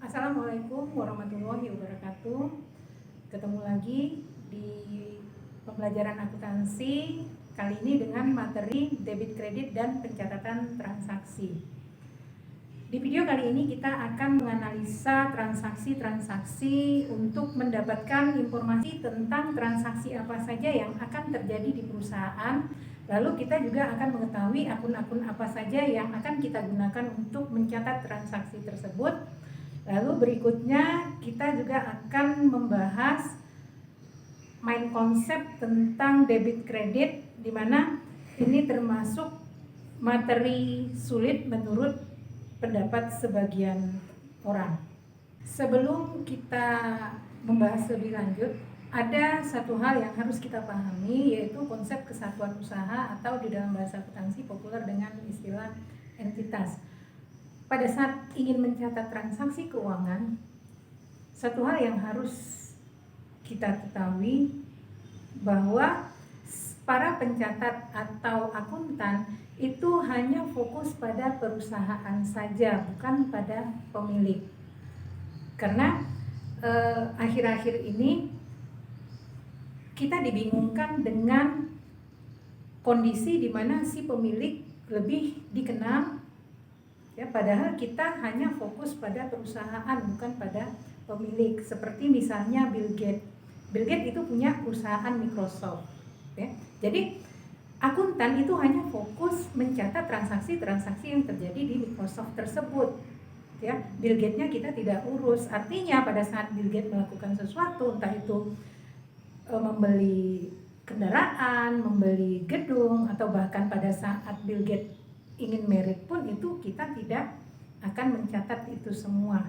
Assalamualaikum warahmatullahi wabarakatuh. Ketemu lagi di pembelajaran akuntansi kali ini dengan materi debit kredit dan pencatatan transaksi. Di video kali ini kita akan menganalisa transaksi-transaksi untuk mendapatkan informasi tentang transaksi apa saja yang akan terjadi di perusahaan. Lalu kita juga akan mengetahui akun-akun apa saja yang akan kita gunakan untuk mencatat transaksi tersebut. Lalu berikutnya kita juga akan membahas main konsep tentang debit kredit, di mana ini termasuk materi sulit menurut pendapat sebagian orang. Sebelum kita membahas lebih lanjut, ada satu hal yang harus kita pahami, yaitu konsep kesatuan usaha atau di dalam bahasa akuntansi populer dengan istilah entitas. Pada saat ingin mencatat transaksi keuangan, satu hal yang harus kita ketahui bahwa para pencatat atau akuntan itu hanya fokus pada perusahaan saja, bukan pada pemilik. Karena akhir-akhir ini kita dibingungkan dengan kondisi di mana si pemilik lebih dikenal, ya, padahal kita hanya fokus pada perusahaan bukan pada pemilik. Seperti misalnya Bill Gates. Bill Gates itu punya perusahaan Microsoft, ya. Jadi akuntan itu hanya fokus mencatat transaksi-transaksi yang terjadi di Microsoft tersebut, ya. Bill Gates-nya kita tidak urus. Artinya pada saat Bill Gates melakukan sesuatu, entah itu membeli kendaraan, membeli gedung, atau bahkan pada saat Bill Gates ingin merit pun, itu kita tidak akan mencatat itu semua,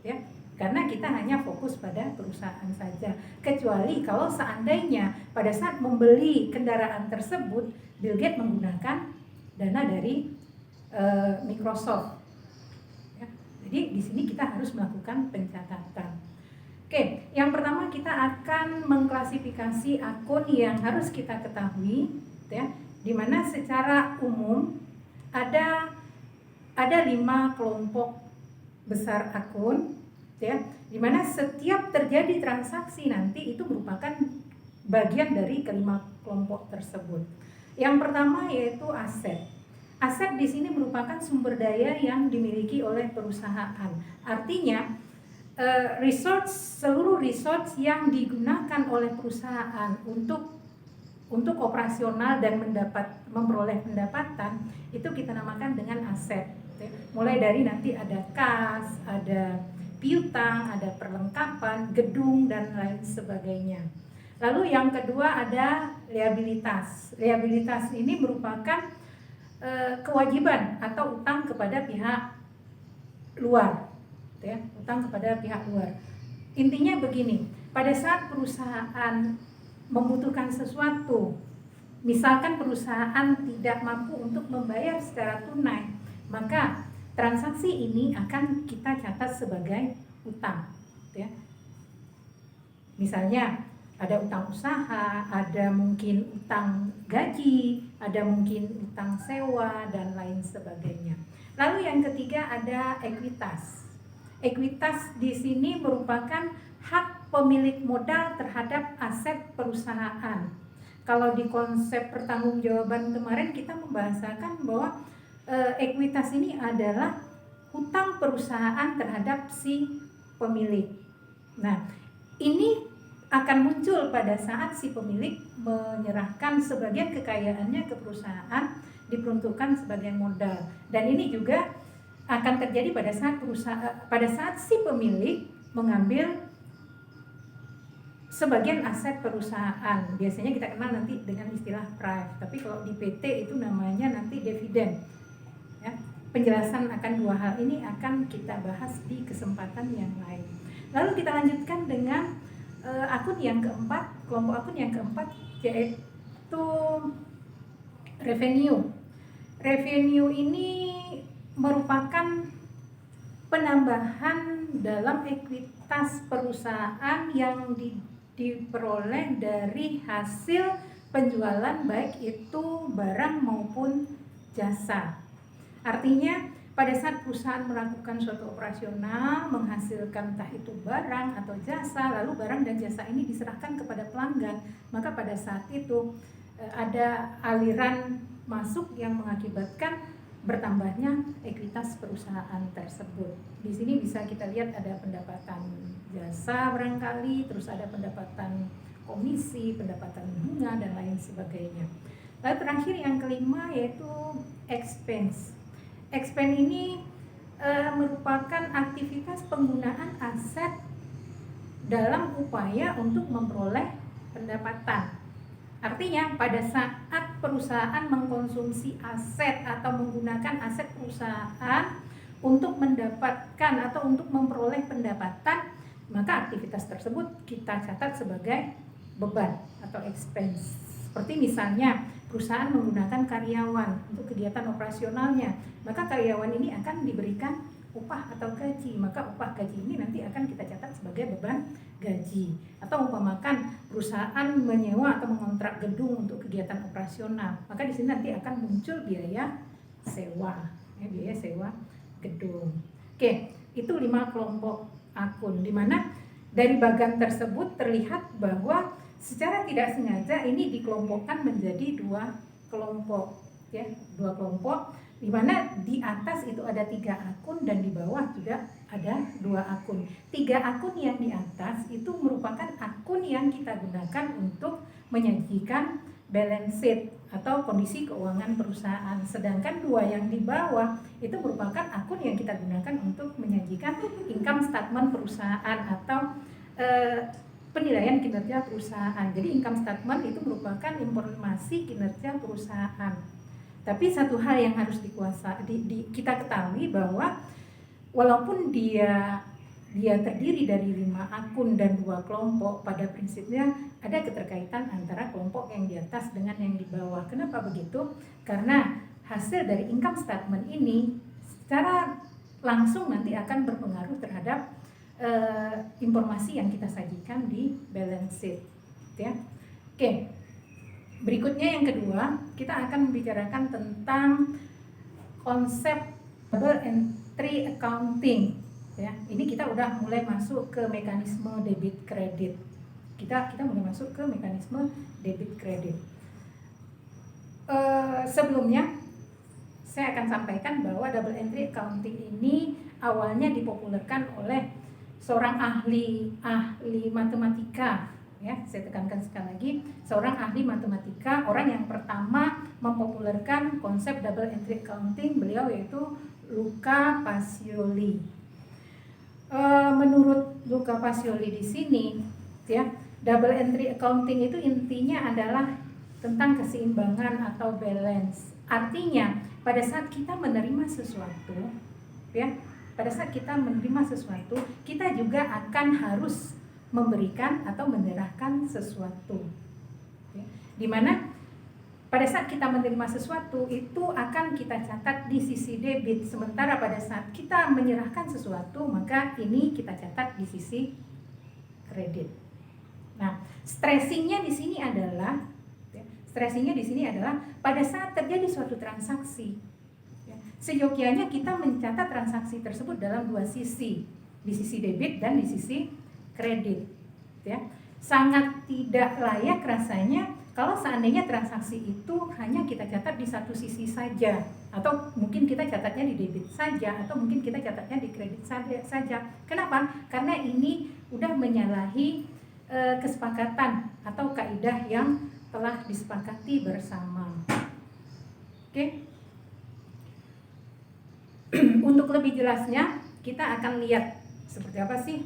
ya, karena kita hanya fokus pada perusahaan saja. Kecuali kalau seandainya pada saat membeli kendaraan tersebut Bill Gates menggunakan dana dari Microsoft, ya. Jadi di sini kita harus melakukan pencatatan. Oke, yang pertama kita akan mengklasifikasi akun yang harus kita ketahui, ya, di mana secara umum ada 5 kelompok besar akun, ya, di mana setiap terjadi transaksi nanti itu merupakan bagian dari kelima kelompok tersebut. Yang pertama yaitu aset. Aset di sini merupakan sumber daya yang dimiliki oleh perusahaan. Artinya seluruh resource yang digunakan oleh perusahaan untuk operasional dan memperoleh pendapatan, itu kita namakan dengan aset. Mulai dari nanti ada kas, ada piutang, ada perlengkapan, gedung, dan lain sebagainya. Lalu yang kedua ada liabilitas. Liabilitas ini merupakan kewajiban atau utang kepada pihak luar, ya, utang kepada pihak luar. Intinya begini, pada saat perusahaan membutuhkan sesuatu, misalkan perusahaan tidak mampu untuk membayar secara tunai, maka transaksi ini akan kita catat sebagai utang, ya. Misalnya ada utang usaha, ada mungkin utang gaji, ada mungkin utang sewa, dan lain sebagainya. Lalu yang ketiga ada ekuitas. Ekuitas di sini merupakan hak pemilik modal terhadap aset perusahaan. Kalau di konsep pertanggungjawaban kemarin kita membahasakan bahwa ekuitas ini adalah hutang perusahaan terhadap si pemilik. Nah, ini akan muncul pada saat si pemilik menyerahkan sebagian kekayaannya ke perusahaan, diperuntukkan sebagai modal. Dan ini juga akan terjadi pada saat si pemilik mengambil sebagian aset perusahaan. Biasanya kita kenal nanti dengan istilah pref, tapi kalau di PT itu namanya nanti dividen, ya. Penjelasan akan dua hal ini akan kita bahas di kesempatan yang lain. Lalu kita lanjutkan dengan akun yang keempat, kelompok akun yang keempat, yaitu revenue. Revenue ini merupakan penambahan dalam ekuitas perusahaan yang diperoleh dari hasil penjualan, baik itu barang maupun jasa. Artinya pada saat perusahaan melakukan suatu operasional, menghasilkan entah itu barang atau jasa, lalu barang dan jasa ini diserahkan kepada pelanggan, maka pada saat itu ada aliran masuk yang mengakibatkan bertambahnya ekuitas perusahaan tersebut. Di sini bisa kita lihat ada pendapatan jasa barangkali, terus ada pendapatan komisi, pendapatan bunga, dan lain sebagainya. Lalu terakhir yang kelima yaitu expense. Expense ini merupakan aktivitas penggunaan aset dalam upaya untuk memperoleh pendapatan. Artinya pada saat perusahaan mengkonsumsi aset atau menggunakan aset perusahaan untuk mendapatkan atau untuk memperoleh pendapatan, maka aktivitas tersebut kita catat sebagai beban atau expense. Seperti misalnya perusahaan menggunakan karyawan untuk kegiatan operasionalnya, maka karyawan ini akan diberikan upah atau gaji, maka upah gaji ini nanti akan kita catat sebagai beban gaji. Atau umpamakan perusahaan menyewa atau mengontrak gedung untuk kegiatan operasional, maka di sini nanti akan muncul biaya sewa, biaya sewa gedung. Oke, itu 5 kelompok akun, di mana dari bagan tersebut terlihat bahwa secara tidak sengaja ini dikelompokkan menjadi 2 kelompok, ya, 2 kelompok, di mana di atas itu ada 3 akun dan di bawah juga ada 2 akun. 3 akun yang di atas itu merupakan akun yang kita gunakan untuk menyajikan balance sheet atau kondisi keuangan perusahaan. Sedangkan 2 yang di bawah itu merupakan akun yang kita gunakan untuk menyajikan income statement perusahaan atau penilaian kinerja perusahaan. Jadi income statement itu merupakan informasi kinerja perusahaan. Tapi satu hal yang harus kita ketahui bahwa walaupun dia terdiri dari 5 akun dan 2 kelompok, pada prinsipnya ada keterkaitan antara kelompok yang di atas dengan yang di bawah. Kenapa begitu? Karena hasil dari income statement ini secara langsung nanti akan berpengaruh terhadap informasi yang kita sajikan di balance sheet, ya. Oke. Berikutnya yang kedua, kita akan membicarakan tentang konsep double entry accounting, ya. Ini kita udah mulai masuk ke mekanisme debit kredit. Kita mulai masuk ke mekanisme debit kredit. Sebelumnya saya akan sampaikan bahwa double entry accounting ini awalnya dipopulerkan oleh seorang ahli matematika, ya, saya tekankan sekali lagi, seorang ahli matematika, orang yang pertama mempopulerkan konsep double entry accounting, beliau yaitu Luca Pacioli. Menurut Luca Pacioli di sini, ya, double entry accounting itu intinya adalah tentang keseimbangan atau balance. Artinya pada saat kita menerima sesuatu, ya, pada saat kita menerima sesuatu, kita juga akan harus memberikan atau menyerahkan sesuatu, ya. Dimana pada saat kita menerima sesuatu itu akan kita catat di sisi debit, sementara pada saat kita menyerahkan sesuatu maka ini kita catat di sisi kredit. Nah, stressingnya di sini adalah, ya, pada saat terjadi suatu transaksi, ya, seyogyanya kita mencatat transaksi tersebut dalam 2 sisi, di sisi debit dan di sisi kredit, ya. Sangat tidak layak rasanya kalau seandainya transaksi itu hanya kita catat di satu sisi saja, atau mungkin kita catatnya di debit saja, atau mungkin kita catatnya di kredit saja. Kenapa? Karena ini udah menyalahi kesepakatan atau kaidah yang telah disepakati bersama. Oke. Untuk lebih jelasnya kita akan lihat seperti apa sih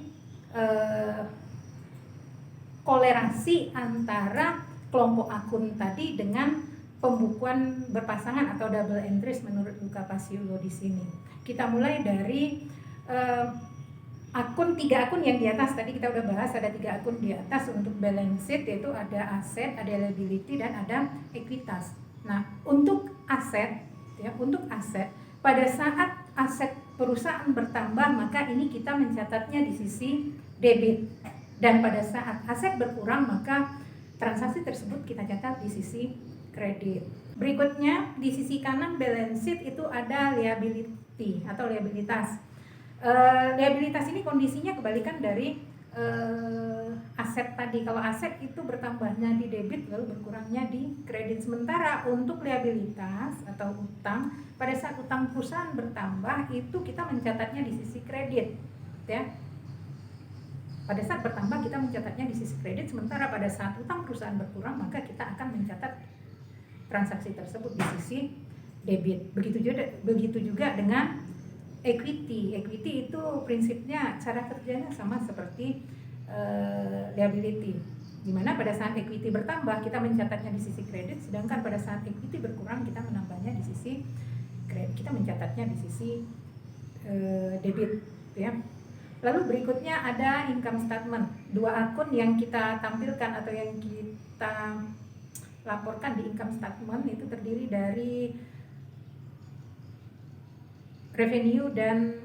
kolerasi antara kelompok akun tadi dengan pembukuan berpasangan atau double entries menurut Luca Pacioli di sini. Kita mulai dari 3 akun yang di atas. Tadi kita udah bahas ada 3 akun di atas untuk balance sheet, yaitu ada aset, ada liability, dan ada ekuitas. Nah, untuk aset, ya, pada saat aset perusahaan bertambah maka ini kita mencatatnya di sisi debit, dan pada saat aset berkurang maka transaksi tersebut kita catat di sisi kredit. Berikutnya di sisi kanan balance sheet itu ada equity atau liabilitas. Liabilitas ini kondisinya kebalikan dari aset tadi. Kalau aset itu bertambahnya di debit lalu berkurangnya di kredit. Sementara untuk liabilitas atau utang, pada saat utang perusahaan bertambah itu kita mencatatnya di sisi kredit, ya. Pada saat bertambah kita mencatatnya di sisi kredit, sementara pada saat utang perusahaan berkurang maka kita akan mencatat transaksi tersebut di sisi debit. Begitu juga dengan equity. Equity itu prinsipnya cara kerjanya sama seperti liability, dimana pada saat equity bertambah kita mencatatnya di sisi kredit, sedangkan pada saat equity berkurang kita menambahnya di sisi kredit, kita mencatatnya di sisi debit, ya. Lalu berikutnya ada income statement. Dua akun yang kita tampilkan atau yang kita laporkan di income statement itu terdiri dari revenue dan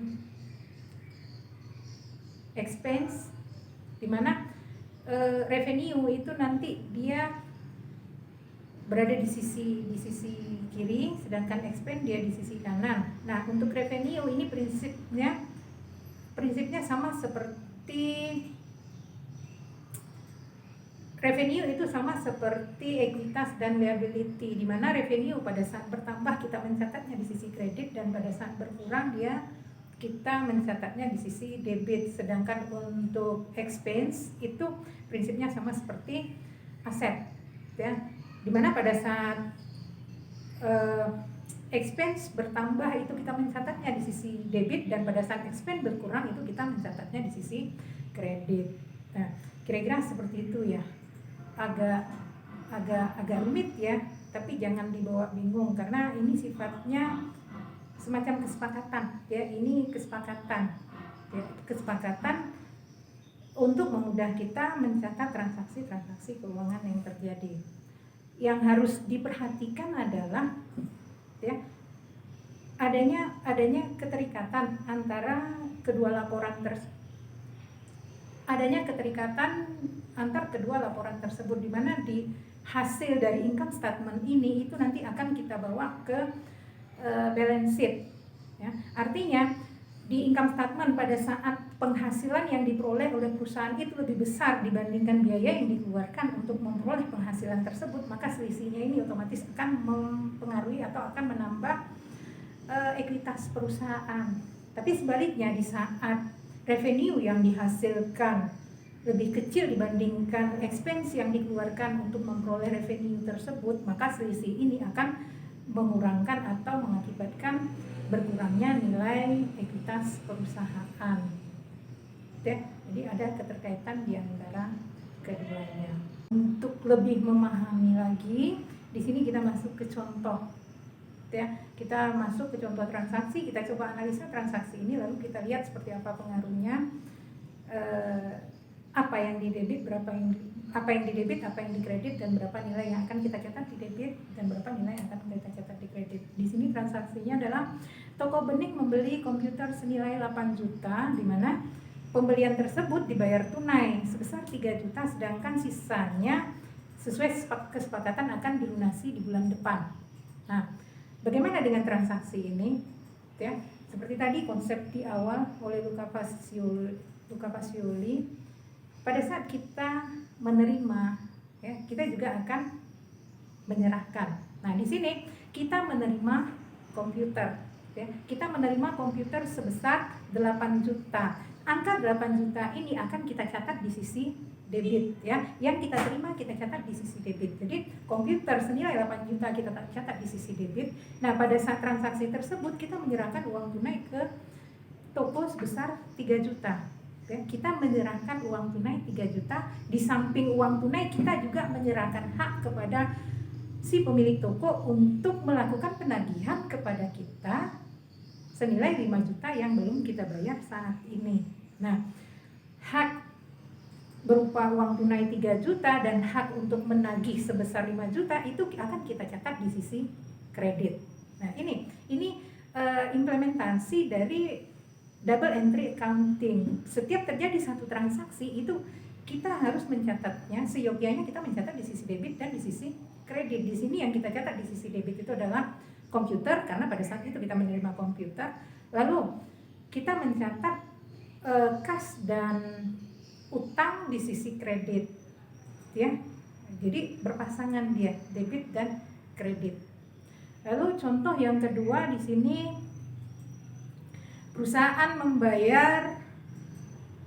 expense, di mana revenue itu nanti dia berada di sisi kiri, sedangkan expense dia di sisi kanan. Nah, untuk revenue ini prinsipnya sama seperti revenue itu sama seperti ekuitas dan liability, di mana revenue pada saat bertambah kita mencatatnya di sisi kredit dan pada saat berkurang kita mencatatnya di sisi debit. Sedangkan untuk expense itu prinsipnya sama seperti aset, ya, di mana pada saat expense bertambah itu kita mencatatnya di sisi debit dan pada saat expense berkurang itu kita mencatatnya di sisi kredit. Nah, kira-kira seperti itu ya. Agak rumit ya, tapi jangan dibawa bingung karena ini sifatnya semacam kesepakatan, ya. Ini kesepakatan, ya, kesepakatan untuk memudah kita mencatat transaksi keuangan yang terjadi. Yang harus diperhatikan adalah, ya, adanya keterikatan antara kedua laporan antar kedua laporan tersebut, di mana di hasil dari income statement ini itu nanti akan kita bawa ke balance sheet, ya. Artinya di income statement pada saat penghasilan yang diperoleh oleh perusahaan itu lebih besar dibandingkan biaya yang dikeluarkan untuk memperoleh penghasilan tersebut, maka selisihnya ini otomatis akan mempengaruhi atau akan menambah ekuitas perusahaan. Tapi sebaliknya, di saat revenue yang dihasilkan lebih kecil dibandingkan expense yang dikeluarkan untuk memperoleh revenue tersebut, maka selisih ini akan mengurangkan atau mengakibatkan berkurangnya nilai ekuitas perusahaan. Jadi ada keterkaitan di antara keduanya. Untuk lebih memahami lagi, di sini kita masuk ke contoh. Ya, kita masuk ke contoh transaksi, kita coba analisa transaksi ini lalu kita lihat seperti apa pengaruhnya, apa yang didebit, apa yang dikredit, dan berapa nilai yang akan kita catat di debit dan berapa nilai yang akan kita catat di kredit. Di sini transaksinya adalah toko bening membeli komputer senilai 8 juta, di mana pembelian tersebut dibayar tunai sebesar 3 juta, sedangkan sisanya sesuai kesepakatan akan dilunasi di bulan depan. Nah, bagaimana dengan transaksi ini? Ya, seperti tadi konsep di awal oleh Luca Pacioli, pada saat kita menerima, ya, kita juga akan menyerahkan. Nah, di sini kita menerima komputer, ya. Kita menerima komputer sebesar 8 juta. Angka 8 juta ini akan kita catat di sisi debit, ya. Yang kita terima kita catat di sisi debit. Jadi komputer senilai 8 juta kita catat di sisi debit. Nah, pada saat transaksi tersebut kita menyerahkan uang tunai ke toko sebesar 3 juta. Ya, kita menyerahkan uang tunai 3 juta. Di samping uang tunai kita juga menyerahkan hak kepada si pemilik toko untuk melakukan penagihan kepada kita senilai 5 juta yang belum kita bayar saat ini. Nah, hak berupa uang tunai 3 juta dan hak untuk menagih sebesar 5 juta itu akan kita catat di sisi kredit. Nah, ini implementasi dari double entry accounting. Setiap terjadi satu transaksi itu kita harus mencatatnya, seyogyanya kita mencatat di sisi debit dan di sisi kredit. Di sini yang kita catat di sisi debit itu adalah komputer, karena pada saat itu kita menerima komputer. Lalu kita mencatat kas dan utang di sisi kredit, ya. Jadi berpasangan dia, debit dan kredit. Lalu contoh yang kedua di sini, perusahaan membayar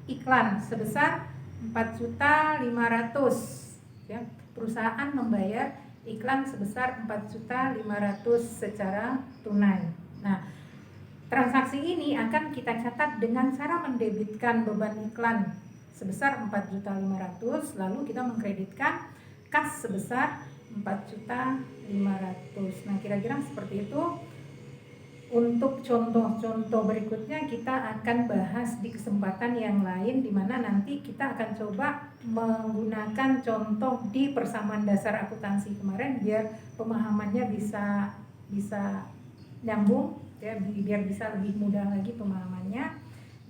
iklan sebesar 4.500.000, ya. Perusahaan membayar iklan sebesar 4.500.000 secara tunai. Nah, transaksi ini akan kita catat dengan cara mendebitkan beban iklan sebesar 4.500.000, lalu kita mengkreditkan kas sebesar 4.500.000. Nah, kira-kira seperti itu. Untuk contoh-contoh berikutnya kita akan bahas di kesempatan yang lain, di mana nanti kita akan coba menggunakan contoh di persamaan dasar akuntansi kemarin biar pemahamannya bisa nyambung, ya, biar bisa lebih mudah lagi pemahamannya.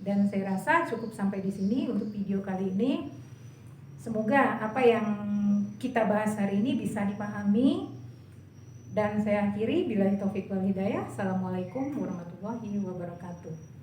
Dan saya rasa cukup sampai di sini untuk video kali ini. Semoga apa yang kita bahas hari ini bisa dipahami. Dan saya akhiri, billahi taufiq wal hidayah. Assalamualaikum warahmatullahi wabarakatuh.